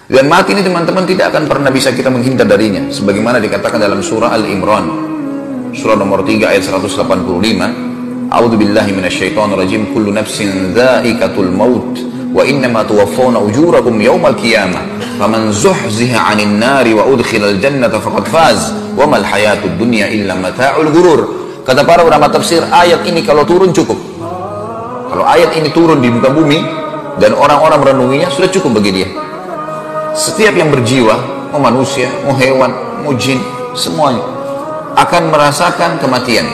Dan mati ini teman-teman tidak akan pernah bisa kita menghindar darinya. Sebagaimana dikatakan dalam surah Al-Imran, surah nomor 3 ayat 185. A'udzu billahi minasyaitonir rajim. Kullu nafsin dha'iqatul maut wa innama tuwaffawna ujurakum yaumal qiyamah. Faman zuhziha 'anil nari wa udkhilal jannata faqad faz wa mal hayatud dunya illa mata'ul ghurur. Kata para ulama tafsir, ayat ini kalau turun cukup. Kalau ayat ini turun di muka bumi dan orang-orang merenunginya, sudah cukup bagi dia. Setiap yang berjiwa, mau manusia, mau hewan, mau jin, semuanya akan merasakan kematian.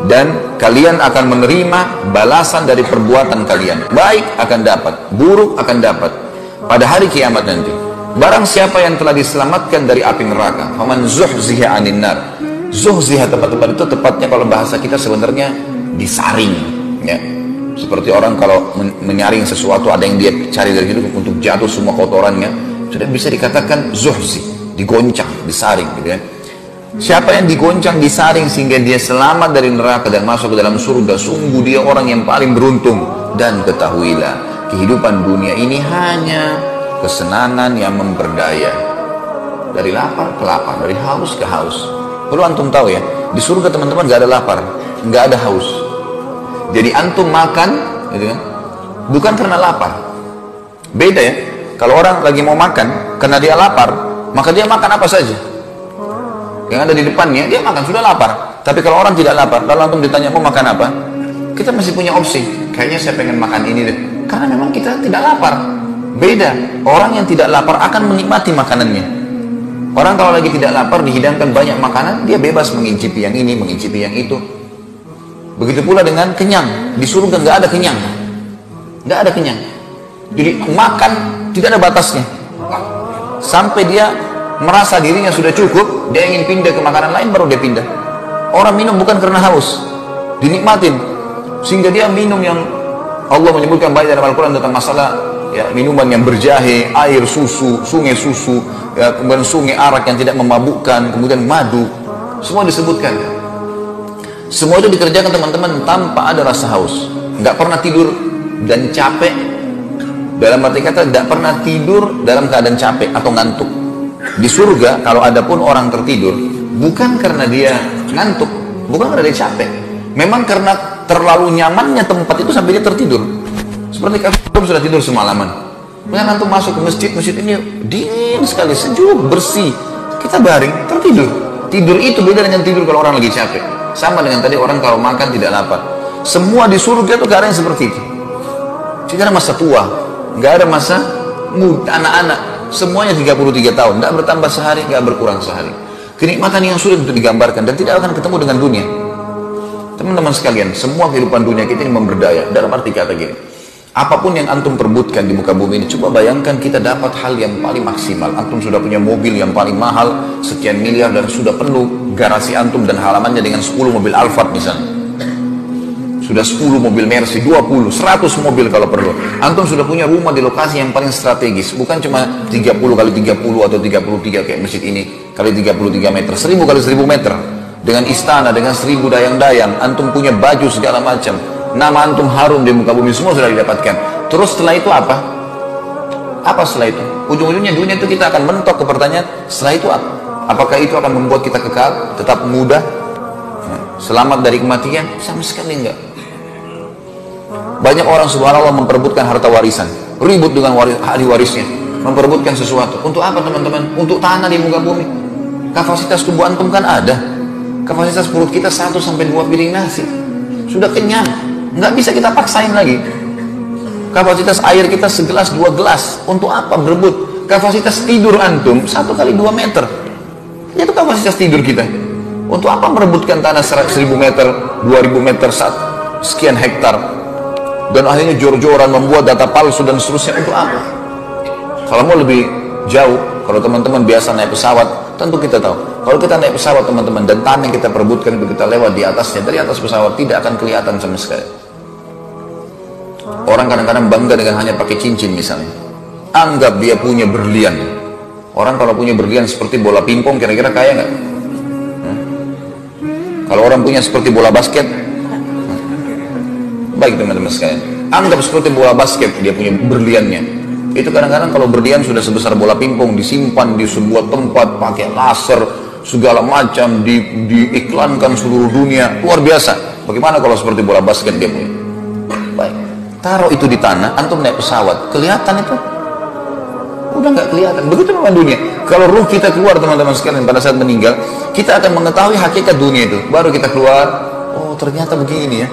Dan kalian akan menerima balasan dari perbuatan kalian. Baik akan dapat, buruk akan dapat pada hari kiamat nanti. Barang siapa yang telah diselamatkan dari api neraka, faman zuhziha 'anil nar. Zuhziha tempat-tempat itu tepatnya kalau bahasa kita sebenarnya disaring, ya. Seperti orang kalau menyaring sesuatu, ada yang dia cari dari situ untuk jatuh semua kotorannya, sudah bisa dikatakan zuhzi, digoncang, disaring, gitu ya. Siapa yang digoncang, disaring sehingga dia selamat dari neraka dan masuk ke dalam surga, sungguh dia orang yang paling beruntung. Dan ketahuilah, kehidupan dunia ini hanya kesenangan yang memperdaya. Dari lapar ke lapar, dari haus ke haus. Perlu antum tahu ya, di surga teman-teman gak ada lapar, gak ada haus. Jadi antum makan, gitu kan, bukan karena lapar. Beda ya, kalau orang lagi mau makan, karena dia lapar, maka dia makan apa saja yang ada di depannya, dia makan, sudah lapar. Tapi kalau orang tidak lapar, lalu antum ditanya mau makan apa, kita masih punya opsi, kayaknya saya pengen makan ini deh, karena memang kita tidak lapar. Beda, orang yang tidak lapar akan menikmati makanannya. Orang kalau lagi tidak lapar, dihidangkan banyak makanan, dia bebas mengincipi yang ini, mengincipi yang itu. Begitu pula dengan kenyang. Di surga nggak ada kenyang, nggak ada kenyang. Jadi makan tidak ada batasnya. Sampai dia merasa dirinya sudah cukup, dia ingin pindah ke makanan lain, baru dia pindah. Orang minum bukan karena haus, dinikmatin, sehingga dia minum yang Allah menyebutkan banyak dalam Al-Quran tentang masalah ya, minuman yang berjahe, air susu, sungai susu, ya, kemudian sungai arak yang tidak memabukkan, kemudian madu, semua disebutkan. Semua itu dikerjakan teman-teman tanpa ada rasa haus, nggak pernah tidur dan capek. Dalam arti kata, tidak pernah tidur dalam keadaan capek atau ngantuk. Di surga kalau ada pun orang tertidur, bukan karena dia ngantuk, bukan karena dia capek, memang karena terlalu nyamannya tempat itu sampai dia tertidur. Seperti kalau sudah tidur semalaman, kemudian antum masuk ke masjid, masjid ini dingin sekali, sejuk, bersih, kita baring, tertidur. Tidur itu beda dengan tidur kalau orang lagi capek. Sama dengan tadi orang kalau makan tidak lapar. Semua di surga itu keadaan seperti itu. Tidak ada masa tua, nggak ada masa muda, anak-anak, semuanya 33 tahun, nggak bertambah sehari, nggak berkurang sehari. Kenikmatan yang sulit untuk digambarkan dan tidak akan ketemu dengan dunia. Teman-teman sekalian, semua kehidupan dunia kita ini memberdaya. Dalam arti kata gini, apapun yang antum perbutkan di muka bumi ini, coba bayangkan kita dapat hal yang paling maksimal. Antum sudah punya mobil yang paling mahal, sekian miliar, dan sudah penuh garasi antum dan halamannya dengan 10 mobil Alphard misalnya. Sudah 10 mobil Mercy, 20, 100 mobil kalau perlu. Antum sudah punya rumah di lokasi yang paling strategis. Bukan cuma 30 kali 30 atau 33 kayak masjid ini, kali 33 meter, 1000 kali 1000 meter. Dengan istana, dengan 1000 dayang-dayang. Antum punya baju segala macam. Nama antum harum di muka bumi, semua sudah didapatkan. Terus setelah itu apa? Apa setelah itu? Ujung-ujungnya dunia itu kita akan mentok ke pertanyaan, setelah itu apa? Apakah itu akan membuat kita kekal, tetap muda, selamat dari kematian? Sama sekali enggak. Banyak orang subhanallah memperebutkan harta warisan, ribut dengan ahli warisnya, memperebutkan sesuatu. Untuk apa teman-teman? Untuk tanah di muka bumi. Kapasitas tubuh antum kan ada. Kapasitas perut kita 1-2 piring nasi. Sudah kenyang. Nggak bisa kita paksain lagi. Kapasitas air kita segelas 2 gelas. Untuk apa berebut? Kapasitas tidur antum 1 kali 2 meter. Itu kapasitas tidur kita. Untuk apa merebutkan tanah 1000 meter, 2000 meter, sekian hektar, dan akhirnya jor-joran membuat data palsu dan seterusnya? Untuk apa? Kalau mau lebih jauh, kalau teman-teman biasa naik pesawat, tentu kita tahu. Kalau kita naik pesawat teman-teman, dan tanah yang kita perebutkan itu kita lewat di atasnya, dari atas pesawat tidak akan kelihatan sama sekali. Orang kadang-kadang bangga dengan hanya pakai cincin misalnya, anggap dia punya berlian. Orang kalau punya berlian seperti bola pingpong, kira-kira kaya nggak? Kalau orang punya seperti bola basket, baik teman-teman sekalian, anggap seperti bola basket dia punya berliannya. Itu kadang-kadang kalau berlian sudah sebesar bola pingpong, disimpan di sebuah tempat pakai laser segala macam, diiklankan seluruh dunia, luar biasa. Bagaimana kalau seperti bola basket dia punya? Baik, taruh itu di tanah, antum naik pesawat, kelihatan itu? Udah nggak kelihatan. Begitu memang dunia. Kalau ruh kita keluar teman-teman sekalian pada saat meninggal, kita akan mengetahui hakikat dunia itu. Baru kita keluar, oh ternyata begini ya.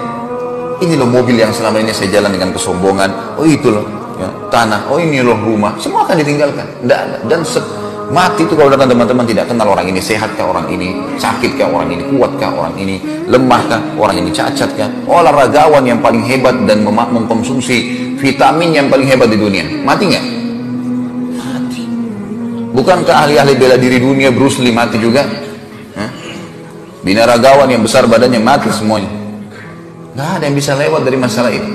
Ini loh mobil yang selama ini saya jalan dengan kesombongan. Oh itu loh ya, tanah. Oh ini loh rumah. Semua akan ditinggalkan. Tidak ada. Dan mati itu kalau datang teman-teman tidak kenal orang ini sehat kah, orang ini sakit kah, orang ini kuat kah, orang ini lemah kah, orang ini cacat kah. Olahragawan yang paling hebat dan mengkonsumsi vitamin yang paling hebat di dunia, mati nggak? Mati. Bukankah ahli-ahli bela diri dunia Bruce Lee mati juga? Binaragawan yang besar badannya mati semuanya. Nggak ada yang bisa lewat dari masalah itu.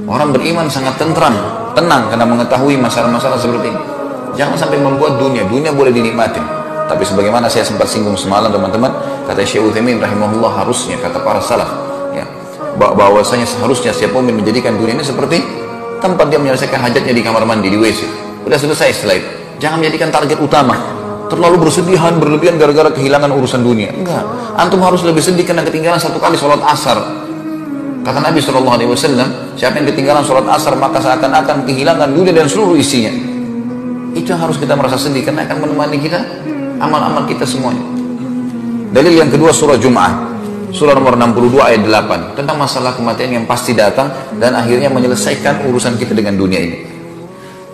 Orang beriman sangat tenang karena mengetahui masalah-masalah seperti ini. Jangan sampai membuat dunia boleh dinikmati. Tapi sebagaimana saya sempat singgung semalam teman-teman, kata Syekh Utsaimin rahimahullah, harusnya kata para salaf, ya, bahwasanya seharusnya setiap mukmin menjadikan dunia ini seperti tempat dia menyelesaikan hajatnya di kamar mandi, di WC. Udah selesai setelah itu. Jangan menjadikan target utama. Terlalu berlebihan gara-gara kehilangan urusan dunia. Enggak. Antum harus lebih sedih karena ketinggalan satu kali sholat asar. Kata Nabi SAW, siapa yang ketinggalan sholat asar maka seakan-akan kehilangan dunia dan seluruh isinya. Itu yang harus kita merasa sedih karena akan menemani kita amal-amal kita semuanya. Dalil yang kedua surah Jum'ah, surah nomor 62 ayat 8, tentang masalah kematian yang pasti datang dan akhirnya menyelesaikan urusan kita dengan dunia ini.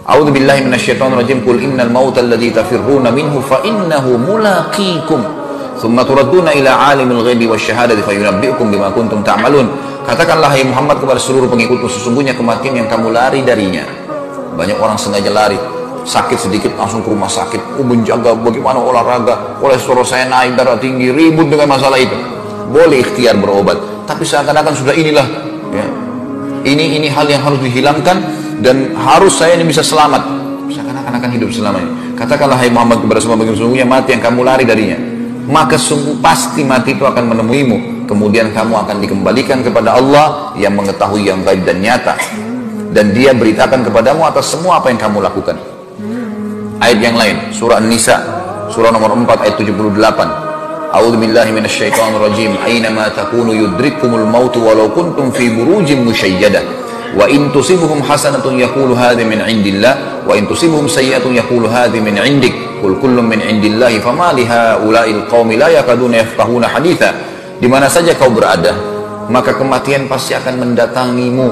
A'udzu billahi minasyaitonir rajim. Qul innal mauta alladzi tafirruna minhu fa innahu mulaqikum thumma turadduna ila 'alimil ghaibi wasyahadati fayunabbi'ukum bima kuntum ta'malun. Katakanlah hai Muhammad kepada seluruh pengikutmu, sesungguhnya kematian yang kamu lari darinya. Banyak orang sengaja lari, sakit sedikit langsung ke rumah sakit, menjaga bagaimana olahraga, kolesterol saya naik, darah tinggi, ribut dengan masalah itu. Boleh ikhtiar berobat, tapi seakan-akan sudah inilah ya, ini hal yang harus dihilangkan dan harus saya ini bisa selamat, seakan-akan akan hidup selamanya. Katakanlah hai Muhammad kepada semua pengikutmu, sesungguhnya mati yang kamu lari darinya, maka sungguh pasti mati itu akan menemuimu. Kemudian kamu akan dikembalikan kepada Allah yang mengetahui yang gaib dan nyata, dan dia beritakan kepadamu atas semua apa yang kamu lakukan. Ayat yang lain, surah An-Nisa, surah nomor 4 ayat 78. A'udzu billahi minasyaitonir rajim. Ainama takunu yudrikkumul maut walau kuntum fi burujin musyayyadah. Wa in tusibuhum hasanatun yaqulu hadhi min indillah wa in tusibuhum sayyi'atun yaqulu hadhi min indik. Qul kullun min indillahi fama li haula'il qaumi la yakaduna yafqahuna haditha. Di mana saja kau berada, maka kematian pasti akan mendatangimu.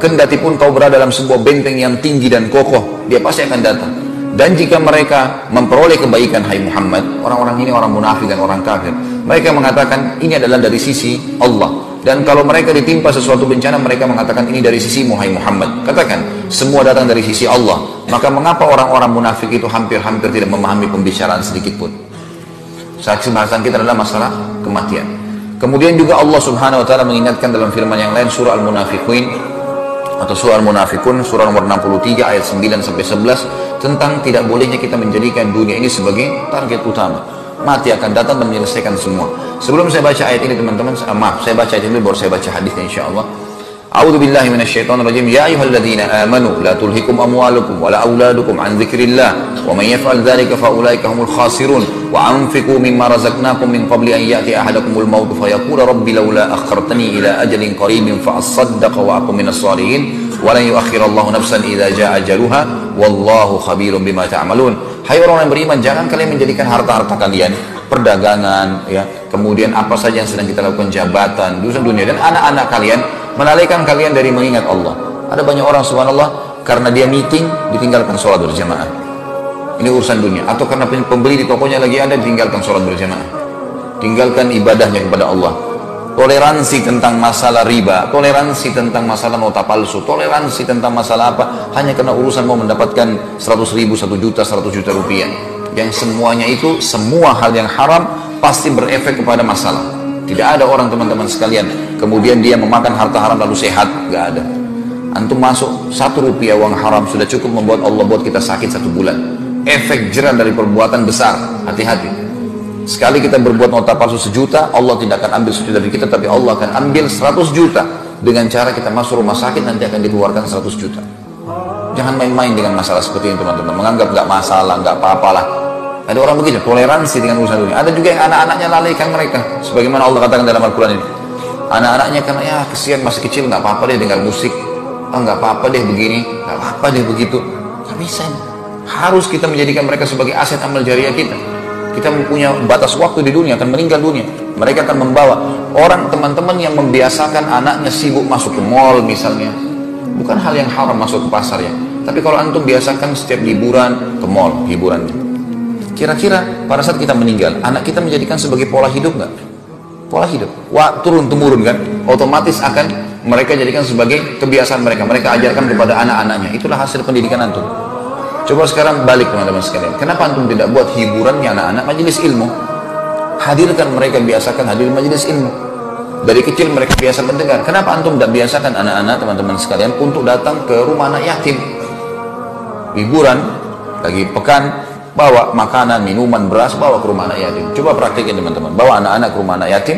Kendati pun kau berada dalam sebuah benteng yang tinggi dan kokoh, dia pasti akan datang. Dan jika mereka memperoleh kebaikan, hai Muhammad, orang-orang ini orang munafik dan orang kafir, mereka mengatakan ini adalah dari sisi Allah. Dan kalau mereka ditimpa sesuatu bencana, mereka mengatakan ini dari sisimu, hai Muhammad. Katakan, semua datang dari sisi Allah. Maka mengapa orang-orang munafik itu hampir-hampir tidak memahami pembicaraan sedikit pun? Saksi bahasan kita adalah masalah kematian. Kemudian juga Allah Subhanahu wa taala mengingatkan dalam firman yang lain, surah Al-Munafiqun atau surah Al-Munafiqun, surah nomor 63 ayat 9 sampai 11, tentang tidak bolehnya kita menjadikan dunia ini sebagai target utama. Mati akan datang dan menyelesaikan semua. Sebelum saya baca ayat ini teman-teman, saya baca ayat ini baru saya baca hadisnya insyaallah. A'udzu billahi minasyaitonir rajim. Ya ayyuhalladzina amanu la tulhikum amwalukum wala auladukum an dzikrillah wa may yaf'al dzalika fa ulaika humul khasirun wa anfiqu mimma razaqnakum min qabli an ya'ti ahadakumul maut fa yaqula rabbi laula akhartani ila ajalin qaribin fa asaddaqa wa aqum minas salihin wa lan yu'akhkhirallahu nafsan idza jaa ajaluha wallahu khabirum bima ta'malun. Hai orang yang beriman, jangan kalian menjadikan harta-harta kalian, perdagangan ya, kemudian apa saja yang sedang kita lakukan, jabatan, urusan dunia, dan anak-anak kalian melalaikan kalian dari mengingat Allah. Ada banyak orang subhanallah karena dia meeting ditinggalkan sholat berjamaah, ini urusan dunia, atau karena pembeli di tokonya lagi ada ditinggalkan sholat berjamaah, tinggalkan ibadahnya kepada Allah. Toleransi tentang masalah riba, toleransi tentang masalah nota palsu, toleransi tentang masalah apa, hanya karena urusan mau mendapatkan 100 ribu, 1 juta, 100 juta rupiah, yang semuanya itu, semua hal yang haram pasti berefek kepada masalah. Tidak ada orang teman-teman sekalian kemudian dia memakan harta haram lalu sehat, gak ada. Antum masuk 1 rupiah uang haram sudah cukup membuat Allah buat kita sakit 1 bulan. Efek jerah dari perbuatan besar, hati-hati. Sekali kita berbuat nota palsu 1 juta, Allah tidak akan ambil 1 juta dari kita, tapi Allah akan ambil 100 juta dengan cara kita masuk rumah sakit, nanti akan dikeluarkan 100 juta. Jangan main-main dengan masalah seperti ini teman-teman. Menganggap nggak masalah, nggak apa-apalah. Ada orang begitu, toleransi dengan urusan dunia. Ada juga yang anak-anaknya lalaikan mereka. Sebagaimana Allah katakan dalam Al-Quran ini. Anak-anaknya karena ya kesian masih kecil, nggak apa-apa deh dengar musik. Nggak apa-apa deh begini, nggak apa-apa deh begitu. Nggak bisa. Harus kita menjadikan mereka sebagai aset amal jariah kita. Kita punya batas waktu di dunia, akan meninggal dunia. Mereka akan membawa orang teman-teman yang membiasakan anaknya sibuk masuk ke mall misalnya. Bukan hal yang haram masuk ke pasar ya. Tapi kalau antum biasakan setiap liburan ke mall, hiburannya. Kira-kira pada saat kita meninggal, anak kita menjadikan sebagai pola hidup nggak? Pola hidup. Wah, turun-temurun kan? Otomatis akan mereka jadikan sebagai kebiasaan mereka. Mereka ajarkan kepada anak-anaknya. Itulah hasil pendidikan antum. Coba sekarang balik teman-teman sekalian. Kenapa antum tidak buat hiburannya anak-anak majelis ilmu? Hadirkan mereka, biasakan hadir majelis ilmu. Dari kecil mereka biasa mendengar. Kenapa antum tidak biasakan anak-anak teman-teman sekalian untuk datang ke rumah anak yatim? Hiburan, lagi pekan, bawa makanan, minuman, beras, bawa ke rumah anak yatim. Coba praktikin teman-teman. Bawa anak-anak ke rumah anak yatim.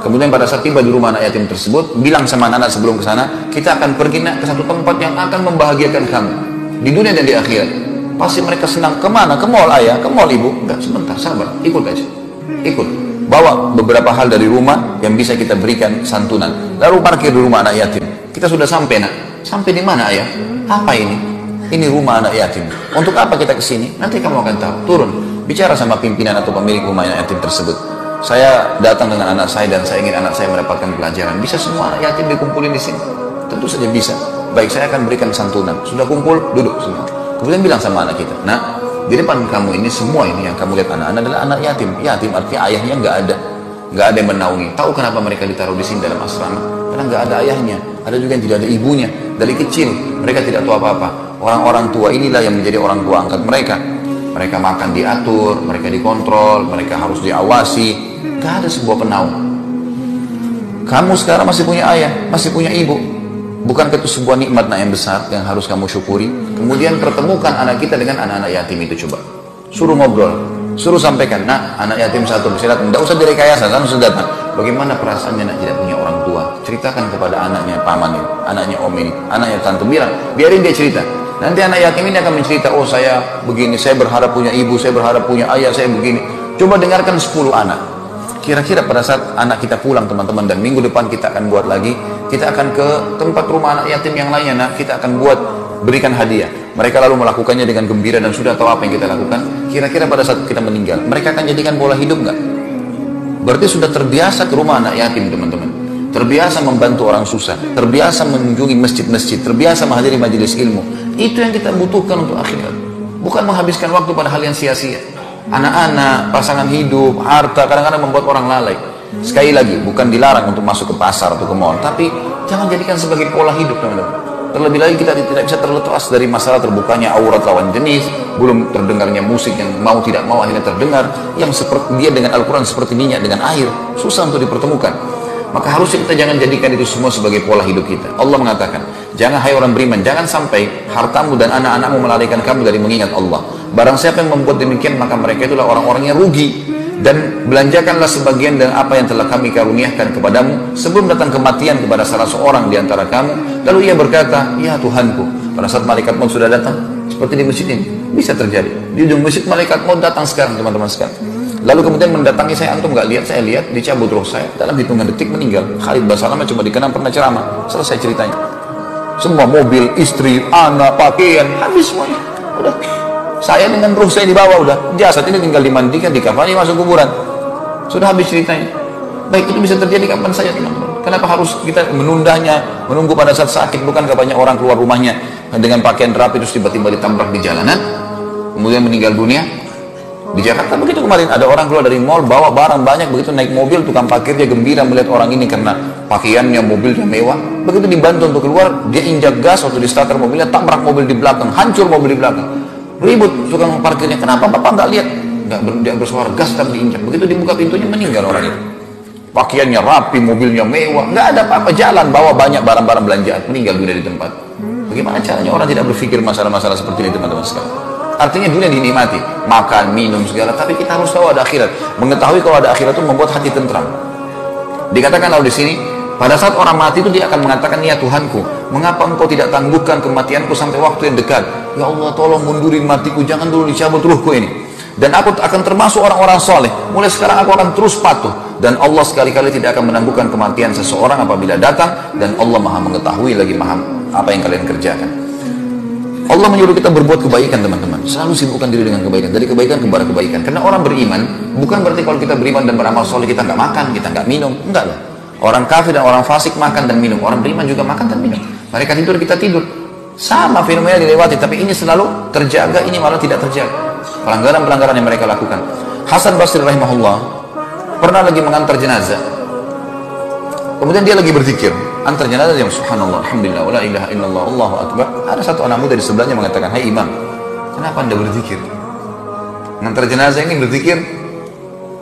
Kemudian pada saat tiba di rumah anak yatim tersebut, bilang sama anak-anak sebelum ke sana, kita akan pergi ke satu tempat yang akan membahagiakan kamu. Di dunia dan di akhirat. Pasti mereka senang. Kemana? Ke mall ayah, ke mall ibu. Enggak, sebentar, sabar, ikut aja. Ikut. Bawa beberapa hal dari rumah yang bisa kita berikan santunan. Lalu parkir di rumah anak yatim. Kita sudah sampai nak. Sampai di mana ayah? Apa ini? Ini rumah anak yatim. Untuk apa kita kesini? Nanti kamu akan tahu. Turun. Bicara sama pimpinan atau pemilik rumah anak yatim tersebut. Saya datang dengan anak saya dan saya ingin anak saya mendapatkan pelajaran. Bisa semua anak yatim dikumpulin di sini? Tentu saja bisa. Baik, saya akan berikan santunan. Sudah kumpul, duduk semua. Kemudian bilang sama anak kita, nah, di depan kamu ini semua ini yang kamu lihat anak-anak adalah anak yatim. Yatim artinya ayahnya nggak ada yang menaungi. Tahu kenapa mereka ditaruh di sini dalam asrama? Karena nggak ada ayahnya. Ada juga yang tidak ada ibunya. Dari kecil mereka tidak tahu apa-apa. Orang-orang tua inilah yang menjadi orang tua angkat mereka. Mereka makan diatur, mereka dikontrol, mereka harus diawasi. Nggak ada sebuah penaung. Kamu sekarang masih punya ayah, masih punya ibu. Bukankah itu sebuah nikmat yang besar yang harus kamu syukuri? Kemudian pertemukan anak kita dengan anak-anak yatim itu coba. Suruh ngobrol, suruh sampaikan, nah anak yatim satu bisa datang. Tidak usah direkayasa, langsung datang. Bagaimana perasaannya nak tidak punya orang tua? Ceritakan kepada anaknya paman ini, anaknya om ini, anaknya tante, biarin dia cerita. Nanti anak yatim ini akan mencerita, oh saya begini, saya berharap punya ibu, saya berharap punya ayah, saya begini. Coba dengarkan 10 anak. Kira-kira pada saat anak kita pulang teman-teman, dan minggu depan kita akan buat lagi, kita akan ke tempat rumah anak yatim yang lainnya, nah, kita akan buat, berikan hadiah. Mereka lalu melakukannya dengan gembira dan sudah tahu apa yang kita lakukan. Kira-kira pada saat kita meninggal, mereka akan jadikan pola hidup nggak? Berarti sudah terbiasa ke rumah anak yatim teman-teman. Terbiasa membantu orang susah, terbiasa mengunjungi masjid-masjid, terbiasa menghadiri majelis ilmu. Itu yang kita butuhkan untuk akhirat. Bukan menghabiskan waktu pada hal yang sia-sia. Anak-anak, pasangan hidup, harta kadang-kadang membuat orang lalai. Sekali lagi, bukan dilarang untuk masuk ke pasar atau ke mall, tapi jangan jadikan sebagai pola hidup teman-teman. Terlebih lagi kita tidak bisa terlepas dari masalah terbukanya aurat lawan jenis, belum terdengarnya musik yang mau tidak mau akhirnya terdengar, yang seperti dia dengan Al-Quran seperti minyak dengan air, susah untuk dipertemukan. Maka harusnya kita jangan jadikan itu semua sebagai pola hidup kita. Allah mengatakan, jangan hai orang beriman, jangan sampai hartamu dan anak-anakmu melarikan kamu dari mengingat Allah. Barang siapa yang membuat demikian, maka mereka itulah orang-orang yang rugi. Dan belanjakanlah sebagian dari apa yang telah kami karuniakan kepadamu sebelum datang kematian kepada salah seorang di antara kamu. Lalu ia berkata, ya Tuhanku, pada saat malaikat maut sudah datang, seperti di masjid ini, bisa terjadi. Di ujung masjid malaikat maut datang sekarang teman-teman sekalian. Lalu kemudian mendatangi saya, antum nggak lihat, saya lihat, dicabut roh saya, dalam hitungan detik meninggal. Khalid Basalamah cuma dikenang pernah ceramah, selesai ceritanya. Semua mobil, istri, anak, pakaian, habis semuanya. Udah. Saya dengan ruh saya dibawa udah. Jasad ini tinggal dimandikan, dikafani, masuk kuburan. Sudah habis ceritanya. Baik, itu bisa terjadi kapan saja teman-teman. Kenapa harus kita menundanya, menunggu pada saat sakit? Bukankah banyak orang keluar rumahnya dengan pakaian rapi terus tiba-tiba ditabrak di jalanan, kemudian meninggal dunia? Di Jakarta begitu kemarin, ada orang keluar dari mall bawa barang banyak, begitu naik mobil, tukang parkirnya gembira melihat orang ini karena pakaiannya, mobilnya mewah. Begitu dibantu untuk keluar, dia injak gas waktu di starter mobilnya, tabrak mobil di belakang, hancur mobil di belakang. Ribut tukang parkirnya, kenapa bapak nggak lihat? Nggak bersuara, gas tapi diinjak. Begitu dibuka pintunya meninggal orang itu. Pakaiannya rapi, mobilnya mewah, nggak ada apa-apa, jalan bawa banyak barang-barang belanjaan, meninggal dunia di tempat. Bagaimana caranya orang tidak berpikir masalah-masalah seperti ini teman-teman sekalian? Artinya dunia dinikmati, makan, minum segala, tapi kita harus tahu ada akhirat. Mengetahui kalau ada akhirat itu membuat hati tentram. Dikatakan lalu di sini, Pada saat orang mati itu dia akan mengatakan, ya Tuhanku, mengapa engkau tidak tangguhkan kematianku sampai waktu yang dekat? Ya Allah, tolong mundurin matiku, jangan dulu dicabut ruhku ini. Dan aku akan termasuk orang-orang soleh. Mulai sekarang aku akan terus patuh. Dan Allah sekali-kali tidak akan menangguhkan kematian seseorang apabila datang. Dan Allah maha mengetahui lagi maha apa yang kalian kerjakan. Allah menyuruh kita berbuat kebaikan, teman-teman. Selalu sibukkan diri dengan kebaikan. Dari kebaikan kepada kebaikan. Karena orang beriman, bukan berarti kalau kita beriman dan beramal soleh kita nggak makan, kita nggak minum. Enggak lah. Orang kafir dan orang fasik makan dan minum. Orang beriman juga makan dan minum. Mereka tidur, kita tidur. Sama fenomena dilewati. Tapi ini selalu terjaga, ini malah tidak terjaga. Pelanggaran-pelanggaran yang mereka lakukan. Hasan Basri rahimahullah pernah lagi mengantar jenazah. Kemudian dia lagi berzikir. Antar jenazah yang subhanallah, alhamdulillah, wala ilaha illallah, Allahu akbar. Ada satu anak muda di sebelahnya mengatakan, hai imam, kenapa anda berzikir? Mengantar jenazah ini berzikir.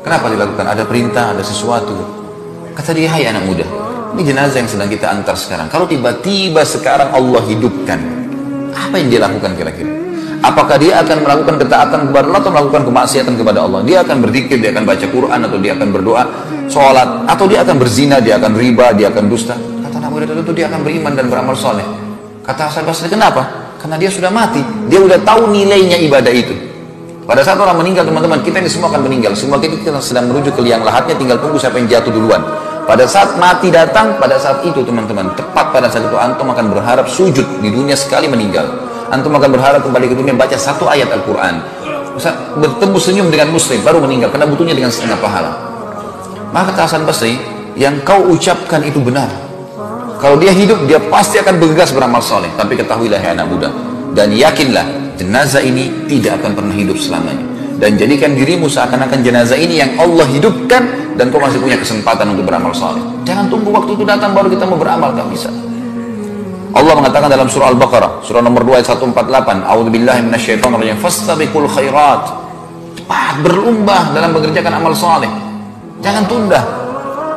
Kenapa dilakukan? Ada perintah, ada sesuatu. Kata dia, hai anak muda, ini jenazah yang sedang kita antar sekarang. Kalau tiba-tiba sekarang Allah hidupkan, apa yang dia lakukan kira-kira? Apakah dia akan melakukan ketaatan kepada Allah atau melakukan kemaksiatan kepada Allah? Dia akan berzikir, dia akan baca Quran, atau dia akan berdoa, sholat, atau dia akan berzina, dia akan riba, dia akan dusta? Kata anak muda itu dia akan beriman dan beramal soleh. Kata Hasan Basri, kenapa? Karena dia sudah mati, dia sudah tahu nilainya ibadah itu. Pada saat orang meninggal, teman-teman, kita ini semua akan meninggal. Semua kita sedang menuju ke liang lahatnya, tinggal tunggu siapa yang jatuh duluan. Pada saat mati datang, pada saat itu teman-teman, tepat pada saat itu antum akan berharap sujud di dunia sekali meninggal. Antum akan berharap kembali ke dunia baca satu ayat Al-Quran, bertemu senyum dengan muslim, baru meninggal, karena butuhnya dengan setengah pahala. Maka kata Hasan Basri, yang kau ucapkan itu benar. Kalau dia hidup, dia pasti akan bergegas beramal soleh. Tapi ketahuilah ya anak muda, dan yakinlah jenazah ini tidak akan pernah hidup selamanya. Dan jadikan dirimu seakan-akan jenazah ini yang Allah hidupkan, dan kau masih punya kesempatan untuk beramal soleh. Jangan tunggu waktu itu datang baru kita mau beramal, gak bisa. Allah mengatakan dalam surah Al-Baqarah, surah nomor 2 ayat 148, A'udzubillahi minasyaitonirrajim, fastabiqul khairat. Cepat berlomba dalam mengerjakan amal soleh. Jangan tunda.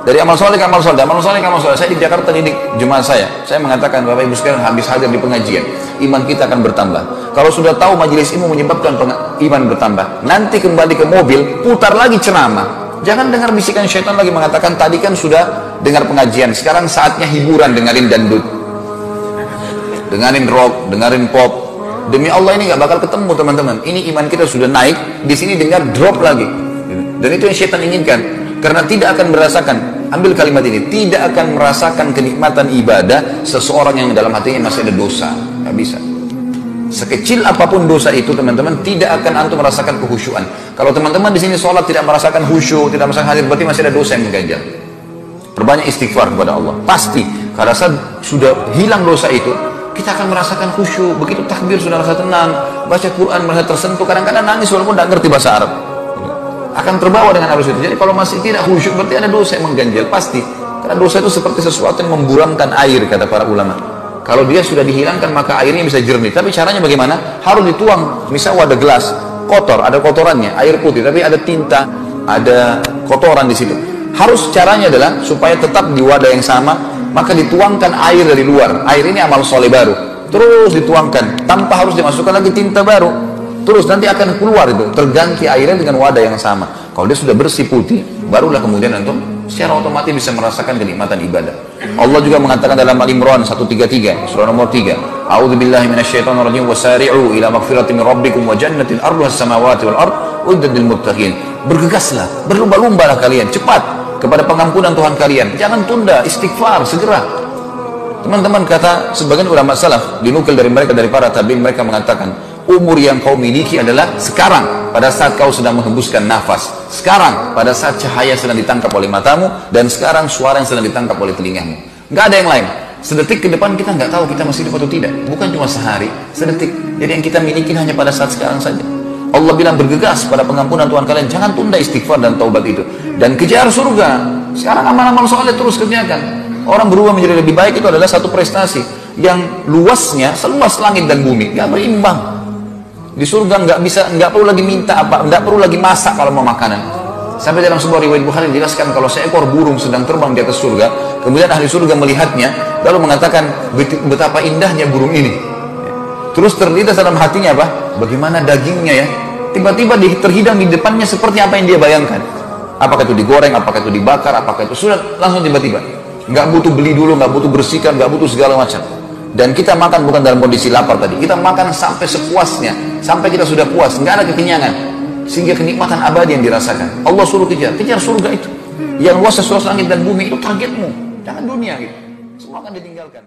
Dari amal soleh ke amal soleh, amal soleh ke amal soleh. Saya di Jakarta didik jemaah saya mengatakan, Bapak Ibu sekalian, habis hadir di pengajian, iman kita akan bertambah. Kalau sudah tahu majelis ilmu menyebabkan iman bertambah, nanti kembali ke mobil, putar lagi ceramah. Jangan dengar bisikan syaitan lagi mengatakan, tadi kan sudah dengar pengajian, sekarang saatnya hiburan, dengerin dangdut, dengerin rock, dengerin pop. Demi Allah ini nggak bakal ketemu, teman-teman. Ini iman kita sudah naik, di sini dengar drop lagi. Dan itu yang syaitan inginkan. Karena tidak akan merasakan, ambil kalimat ini, tidak akan merasakan kenikmatan ibadah seseorang yang dalam hatinya masih ada dosa. Nggak bisa. Sekecil apapun dosa itu, teman-teman, tidak akan antum merasakan kehusyuan. Kalau teman-teman di sini sholat tidak merasakan khusyuk, tidak merasakan hadir, berarti masih ada dosa yang mengganjal. Perbanyak istighfar kepada Allah. Pasti, karena saat sudah hilang dosa itu, kita akan merasakan khusyuk. Begitu takbir sudah rasa tenang, baca Quran merasa tersentuh, kadang-kadang nangis walaupun tidak ngerti bahasa Arab. Akan terbawa dengan arus itu. Jadi kalau masih tidak khusyuk, berarti ada dosa yang mengganjal, pasti. Karena dosa itu seperti sesuatu yang memburamkan air, kata para ulama. Kalau dia sudah dihilangkan, maka airnya bisa jernih. Tapi caranya bagaimana? Harus dituang. Misal ada gelas kotor, ada kotorannya, air putih, tapi ada tinta, ada kotoran di situ. Harus caranya adalah supaya tetap di wadah yang sama, maka dituangkan air dari luar. Air ini amal soleh baru. Terus dituangkan, tanpa harus dimasukkan lagi tinta baru. Terus nanti akan keluar itu, terganti airnya dengan wadah yang sama. Kalau dia sudah bersih putih, barulah kemudian antum secara otomatis bisa merasakan kenikmatan ibadah. Allah juga mengatakan dalam Al-Imran 133, surah nomor 3, A'udzubillahi minasyaitonirrajim, wasari'u ila magfiratin min rabbikum wa jannatin arduhas samawati wal ard uiddat lil muttaqin. Bergegaslah, berlomba-lombalah kalian, cepat kepada pengampunan Tuhan kalian. Jangan tunda, istighfar segera. Teman-teman, kata sebagian ulama salaf, dinukil dari mereka, dari para tabi'in, mereka mengatakan, umur yang kau miliki adalah sekarang, pada saat kau sedang menghembuskan nafas, sekarang pada saat cahaya sedang ditangkap oleh matamu, dan sekarang suara yang sedang ditangkap oleh telingamu. Nggak ada yang lain. Sedetik ke depan kita nggak tahu kita masih hidup atau tidak. Bukan cuma sehari, sedetik. Jadi yang kita miliki hanya pada saat sekarang saja. Allah bilang bergegas pada pengampunan Tuhan kalian. Jangan tunda istighfar dan taubat itu, dan kejar surga. Sekarang amal-amal soleh terus kerjakan. Orang berubah menjadi lebih baik itu adalah satu prestasi yang luasnya seluas langit dan bumi, nggak berimbang. Di surga nggak perlu lagi minta apa, nggak perlu lagi masak kalau mau makanan. Sampai dalam sebuah riwayat Bukhari dijelaskan, kalau seekor burung sedang terbang di atas surga, kemudian ahli surga melihatnya, lalu mengatakan, betapa indahnya burung ini. Terus terlintas dalam hatinya apa? Bagaimana dagingnya ya? Tiba-tiba terhidang di depannya seperti apa yang dia bayangkan. Apakah itu digoreng, apakah itu dibakar, apakah itu sudah langsung tiba-tiba. nggak butuh beli dulu, nggak butuh bersihkan, nggak butuh segala macam. Dan kita makan bukan dalam kondisi lapar tadi, kita makan sampai sepuasnya, sampai kita sudah puas, nggak ada kekenyangan, sehingga kenikmatan abadi yang dirasakan. Allah suruh kejar surga itu, yang luas seluas langit dan bumi, itu targetmu, jangan dunia gitu, semua akan ditinggalkan.